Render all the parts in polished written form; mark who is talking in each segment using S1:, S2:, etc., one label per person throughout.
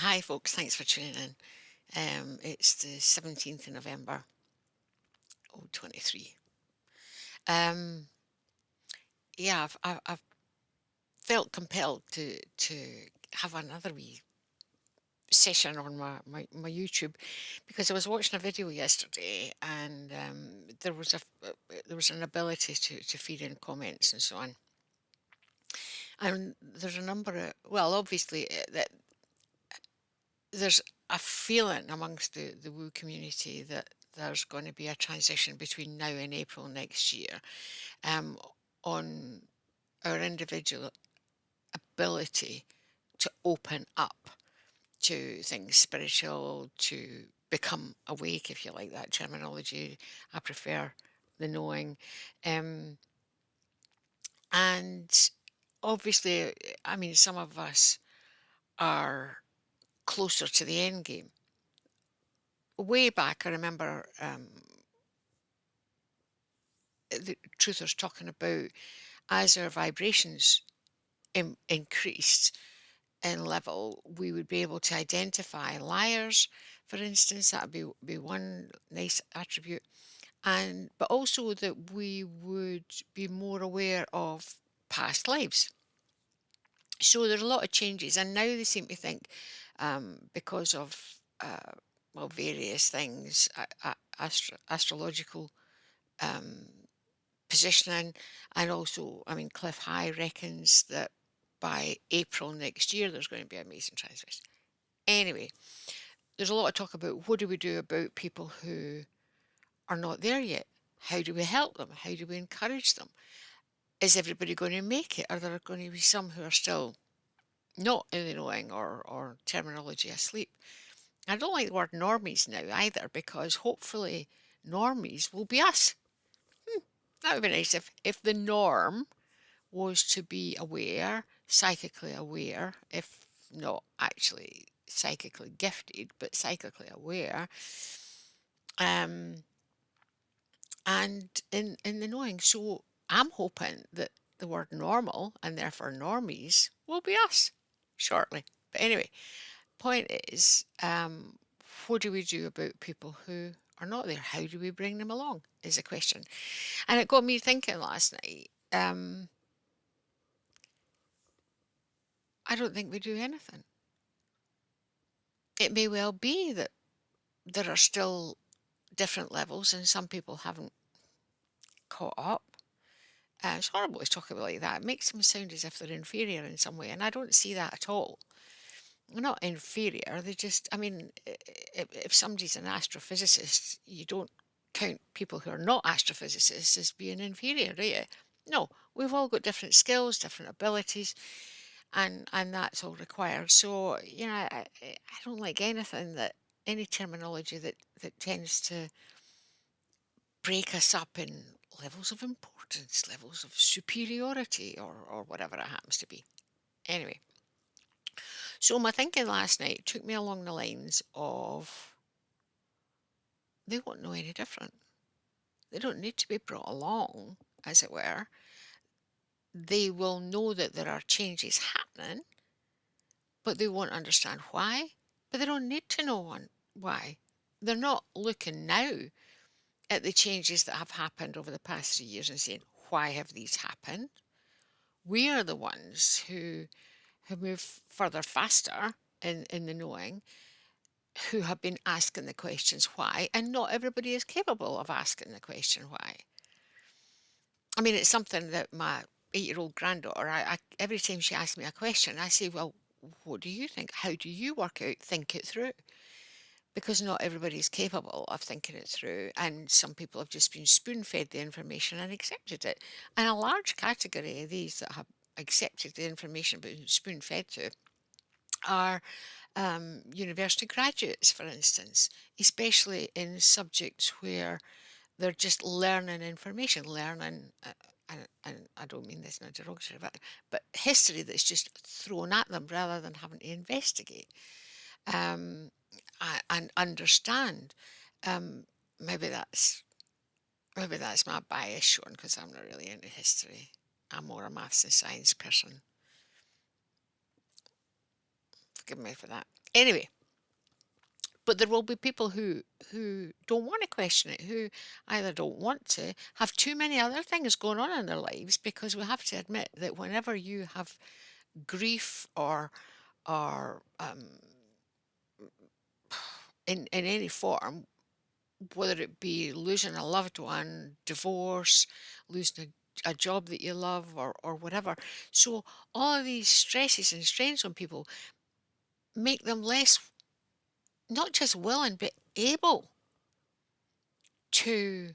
S1: Hi, folks. Thanks for tuning in. It's the 17th of November, 23. Um, yeah, I've felt compelled to have another wee session on my YouTube because I was watching a video yesterday and there was an ability to feed in comments and so on. And there's a number of, well, obviously, that there's a feeling amongst the woo community that there's going to be a transition between now and April next year, um, on our individual ability to open up to things spiritual, to become awake, if you like that terminology. I prefer the knowing. Um, and obviously, I mean, some of us are closer to the end game. Way back, I remember the truthers talking about as our vibrations increased in level, we would be able to identify liars, for instance. That would be one nice attribute, and but also that we would be more aware of past lives. So there's a lot of changes, and now they seem to think, because of well, various things, astrological um, positioning, and also, I mean, Cliff High reckons that by April next year there's going to be amazing transfers. Anyway, there's a lot of talk about what do we do about people who are not there yet? How do we help them? How do we encourage them? Is everybody going to make it? Are there going to be some who are still not in the knowing or terminology asleep? I don't like the word normies now either, because hopefully normies will be us. That would be nice if the norm was to be aware, psychically aware, if not actually psychically gifted, but psychically aware, um, and in the knowing. So I'm hoping that the word normal and therefore normies will be us shortly. But anyway, point is, what do we do about people who are not there? How do we bring them along? Is the question. And it got me thinking last night. I don't think we do anything. It may well be that there are still different levels and some people haven't caught up. It's horrible to talk about like that. It makes them sound as if they're inferior in some way, and I don't see that at all. They're not inferior. They just, I mean, if somebody's an astrophysicist, you don't count people who are not astrophysicists as being inferior, do you? No, we've all got different skills, different abilities, and that's all required. So, I don't like anything that any terminology that tends to break us up in levels of importance, levels of superiority, or whatever it happens to be. Anyway, so my thinking last night took me along the lines of they won't know any different. They don't need to be brought along, as it were. They will know that there are changes happening, but they won't understand why. But they don't need to know why. They're not looking now at the changes that have happened over the past 3 years and saying, why have these happened? We are the ones who move further faster in the knowing, who have been asking the questions why, and not everybody is capable of asking the question why. I mean, it's something that my 8-year-old granddaughter, every time she asks me a question, I say, well, what do you think? How do you work out, think it through? Because not everybody is capable of thinking it through, and some people have just been spoon-fed the information and accepted it. And a large category of these that have accepted the information but been spoon-fed to are university graduates, for instance, especially in subjects where they're just learning information, learning, and I don't mean this in a derogatory way, but history that's just thrown at them rather than having to investigate, um, and understand. Um, maybe that's maybe that's my bias shown because I'm not really into history. I'm more a maths and science person. Forgive me for that. Anyway, but there will be people who don't want to question it, who either don't want to, have too many other things going on in their lives, because we have to admit that whenever you have grief or in any form, whether it be losing a loved one, divorce, losing a job that you love, or whatever. So all of these stresses and strains on people make them less, not just willing, but able to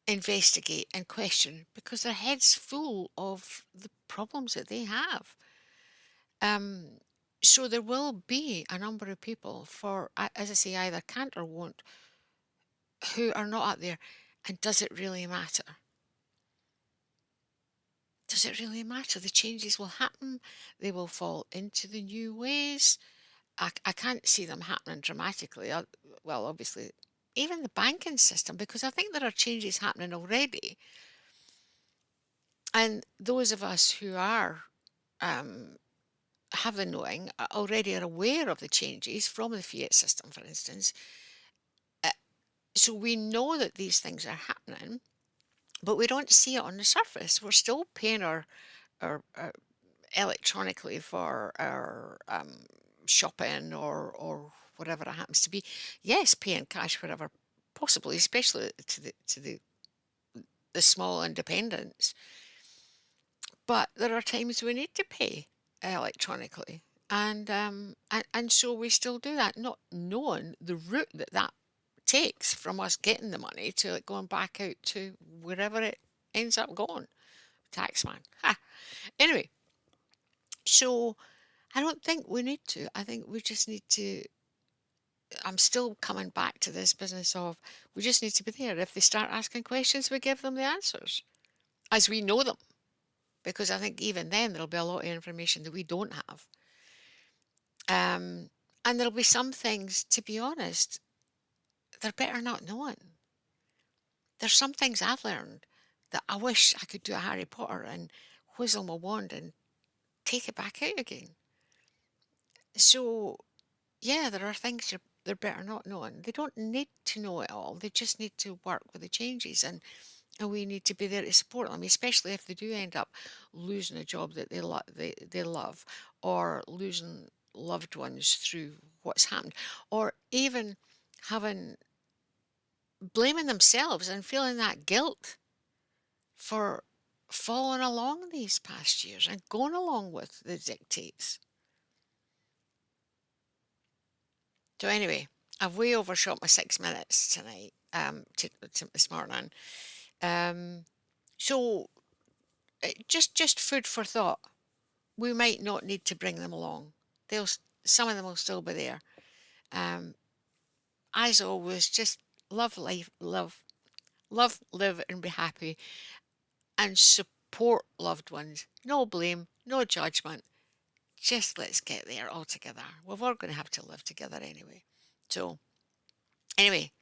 S1: investigate and question, because their head's full of the problems that they have. Um, so there will be a number of people, for, as I say, either can't or won't, who are not out there. And does it really matter? Does it really matter? The changes will happen. They will fall into the new ways. I can't see them happening dramatically. Well, obviously, even the banking system, because I think there are changes happening already. And those of us who are um, have the knowing already are aware of the changes from the fiat system, for instance. Uh, so we know that these things are happening, but we don't see it on the surface. We're still paying our electronically for our shopping or whatever it happens to be. Yes, paying cash wherever possibly, especially to the small independents. But there are times we need to pay electronically. And so we still do that, not knowing the route that that takes from us getting the money to it going back out to wherever it ends up going. Taxman. Ha. Anyway, so I don't think we need to. I think we just need to. I'm still coming back to this business of, we just need to be there. If they start asking questions, we give them the answers as we know them. Because I think even then there'll be a lot of information that we don't have. And there'll be some things, to be honest, they're better not knowing. There's some things I've learned that I wish I could do a Harry Potter and whistle my wand and take it back out again. So yeah, there are things they're better not knowing. They don't need to know it all. They just need to work with the changes, and we need to be there to support them, especially if they do end up losing a job that they love, or losing loved ones through what's happened, or even having blaming themselves and feeling that guilt for following along these past years and going along with the dictates. So anyway, I've way overshot my 6 minutes tonight, to this morning. Um, so just food for thought. We might not need to bring them along. Some of them will still be there. Um, as always, just love life, love, live, and be happy, and support loved ones. No blame, no judgment. Just let's get there all together. We're all going to have to live together anyway. So anyway,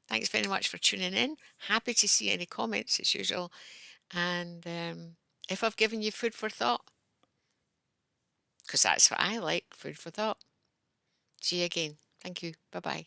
S1: thanks very much for tuning in. Happy to see any comments as usual. And if I've given you food for thought, because that's what I like, food for thought. See you again. Thank you. Bye bye.